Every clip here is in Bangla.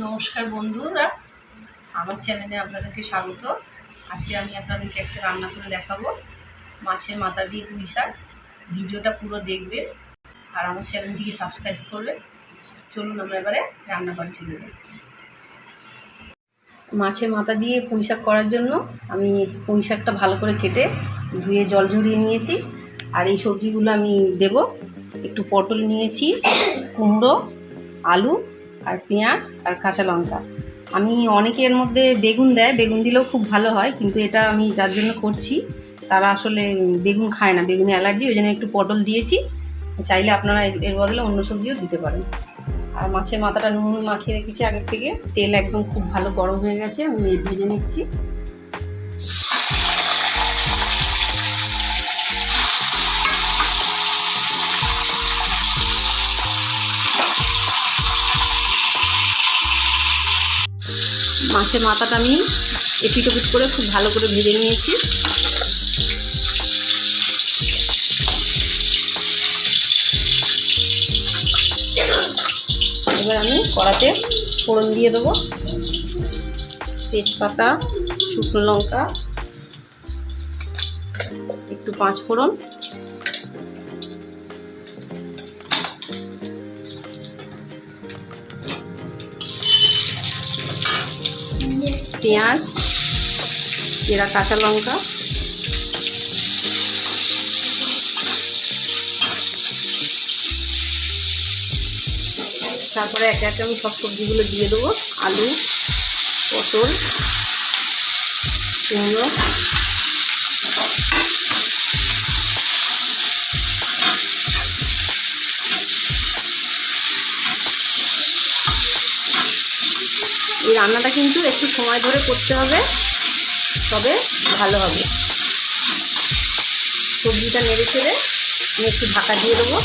নমস্কার বন্ধুরা, আমার চ্যানেলে আপনাদেরকে স্বাগত। আজকে আমি আপনাদেরকে একটা রান্না করে দেখাবো, মাছের মাথা দিয়ে পুঁই শাক। ভিডিওটা পুরো দেখবেন আর আমার চ্যানেলটিকে সাবস্ক্রাইব করবেন। চলুন আমরা এবারে রান্না করে চলে যাই। মাছের মাথা দিয়ে পুঁই শাক করার জন্য আমি পুঁই শাকটা ভালো করে কেটে ধুয়ে জল ঝরিয়ে নিয়েছি। আর এই সবজিগুলো আমি দেব। একটু পটল নিয়েছি, কুমড়ো, আলু আর পেঁয়াজ আর কাঁচা লঙ্কা। আমি অনেকের মধ্যে বেগুন দেয়, বেগুন দিলেও খুব ভালো হয়, কিন্তু এটা আমি যার জন্য করছি তারা আসলে বেগুন খায় না, বেগুনে অ্যালার্জি, ওই জন্য একটু পটল দিয়েছি। চাইলে আপনারা এর বদলে অন্য সবজিও দিতে পারেন। আর মাছের মাথাটা নুন মাখিয়ে রেখেছি আগের থেকে। তেল একদম খুব ভালো গরম হয়ে গেছে, আমি ভেজে নিচ্ছি। মাছের মাথাটা আমি এপিট ওপিট করে খুব ভালো করে ভেজে নিয়েছি। এবার আমি কড়াতে ফোড়ন দিয়ে দেবো। তেজপাতা, শুকনো লঙ্কা, একটু পাঁচ ফোড়ন, পেঁয়াজ, চেরা কাঁচা লঙ্কা, তারপরে একে একে আমি সব সবজিগুলো দিয়ে দেবো। আলু, পটল, কুমড়ো, এই রান্নাটা কিন্তু একটু সময় ধরে করতে হবে, তবে ভালো হবে। সবজিটা নেড়ে ছেড়ে আমি একটু ঢাকা দিয়ে দেবো।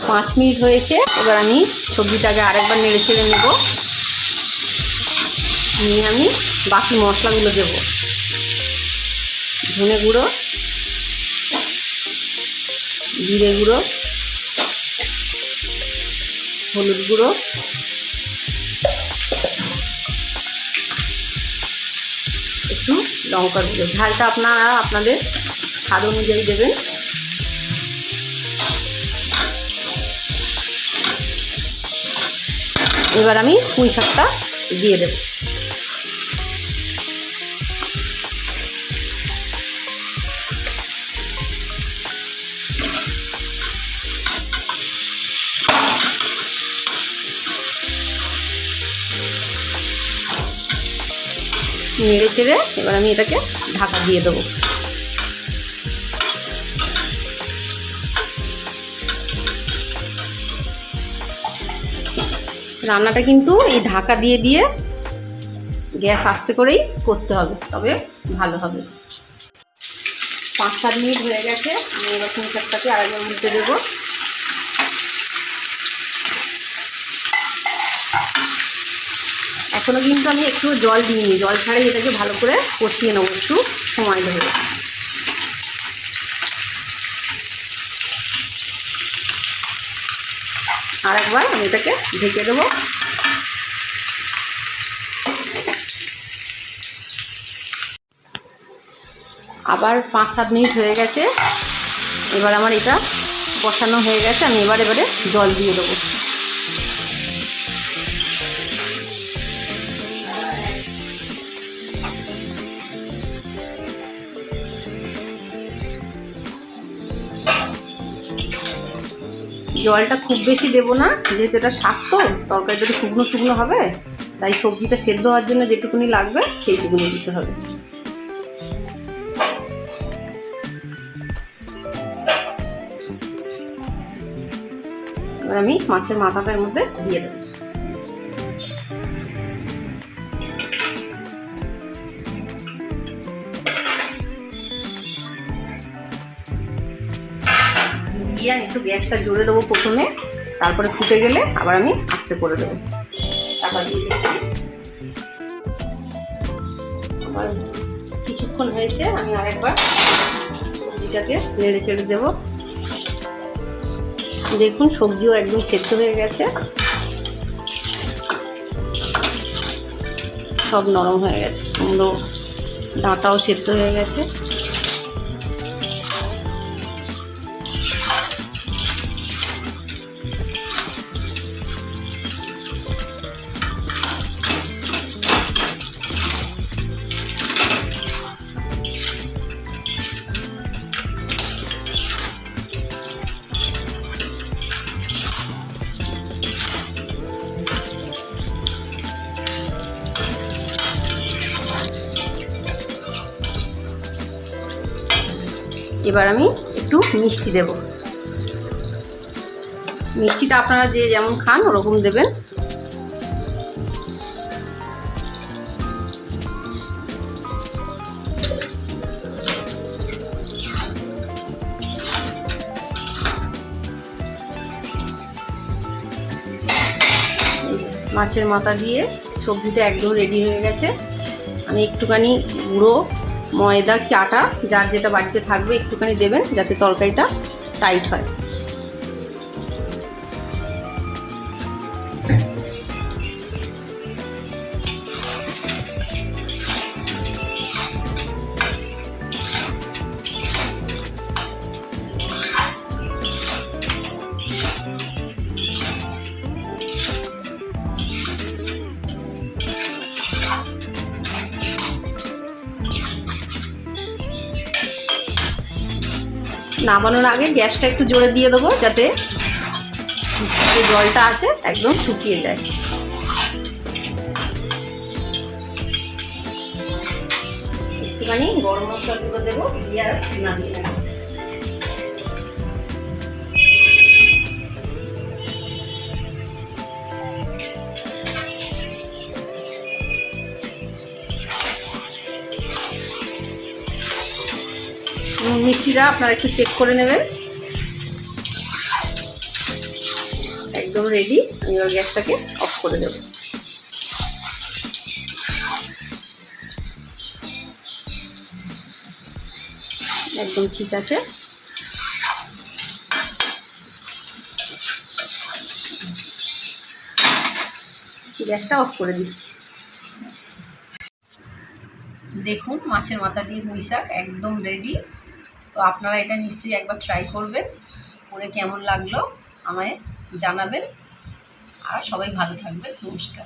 5 মিনিট হয়েছে। এবার আমি সবজিটাকে আরেকবার নেড়ে ছেড়ে নেব। নিয়ে আমি বাকি মশলাগুলো দেব। ধনে গুঁড়ো, জিরে গুঁড়ো, হলুদ গুঁড়ো, একটু লঙ্কার গুঁড়ো। ঝালটা আপনারা আপনাদের স্বাদ অনুযায়ী দেবেন। এবার আমি পুঁই শাকটা দিয়ে দেব। নেড়ে ছেড়ে এবার আমি এটাকে ঢাকা দিয়ে দেবো। রান্নাটা কিন্তু এই ঢাকা দিয়ে দিয়ে গ্যাস আস্তে করেই করতে হবে, তবে ভালো হবে। 5-7 মিনিট হয়ে গেছে। আমি এবার পুঁই শাকটাকে আরেকবার উল্টে দেবো। এখনও কিন্তু আমি একটু জল দিইনি, জল ছাড়াই এটাকে ভালো করে কষিয়ে নেবো একটু সময় ধরে। আর একবার আমি এটাকে ঢেকে দেবো। আবার 5-7 মিনিট হয়ে গেছে। এবার আমার এটা কষানো হয়ে গেছে। আমি এবারে জল দিয়ে দেবো। জলটা খুব বেশি দেবো না, যেহেতু এটা শাক তো, তরকারিটা একটু শুকনো শুকনো হবে, তাই সবজিটা সেদ্ধ হওয়ার জন্য যেটুকুনি লাগবে সেইটুকুনি দিতে হবে। এবার আমি মাছের মাথাটার মধ্যে দিয়ে দেবো। দিয়ে আমি একটু গ্যাসটা জোরে দেবো প্রথমে, তারপরে ফুটে গেলে আবার আমি আস্তে করে দেবো। চাপা দিয়ে দিচ্ছি। আমার কিছুক্ষণ হয়েছে, আমি আরেকবার সবজিটাকে নেড়ে চেড়ে দেবো। দেখুন সবজিও একদম সেদ্ধ হয়ে গেছে, সব নরম হয়ে গেছে, কুমড়ো ডাঁটাও সেদ্ধ হয়ে গেছে। এবার আমি একটু মিষ্টি দেব। মিষ্টিটা আপনারা যে যেমন খান ওরকম দেবেন। মাছের মাথা দিয়ে সবজিটা একদম রেডি হয়ে গেছে। আমি একটুখানি গুঁড়ো ময়দা কি আটা যার যেটা বাড়িতে থাকবে একটুখানি দেবেন, যাতে তরকারিটা টাইট হয়। নামানোর আগে গ্যাসটা একটু জোরে দিয়ে দেবো, যাতে যে জলটা আছে একদম শুকিয়ে যায়। একটুখানি গরম মশলা গুঁড়ো দেবো, দিয়ে আর নামিয়ে নেব। মিষ্টিটা আপনারা একটু চেক করে নেবেন। একদম রেডি। আমি এবার গ্যাসটাকে অফ করে দেব। একদম ঠিক আছে। গ্যাসটা অফ করে দিচ্ছি। দেখুন মাছের মাথা দিয়ে পুঁই শাক একদম রেডি। তো আপনারা এটা নিশ্চয়ই একবার ট্রাই করবেন, করে কেমন লাগলো আমায় জানাবেন। আর সবাই ভালো থাকবেন। নমস্কার।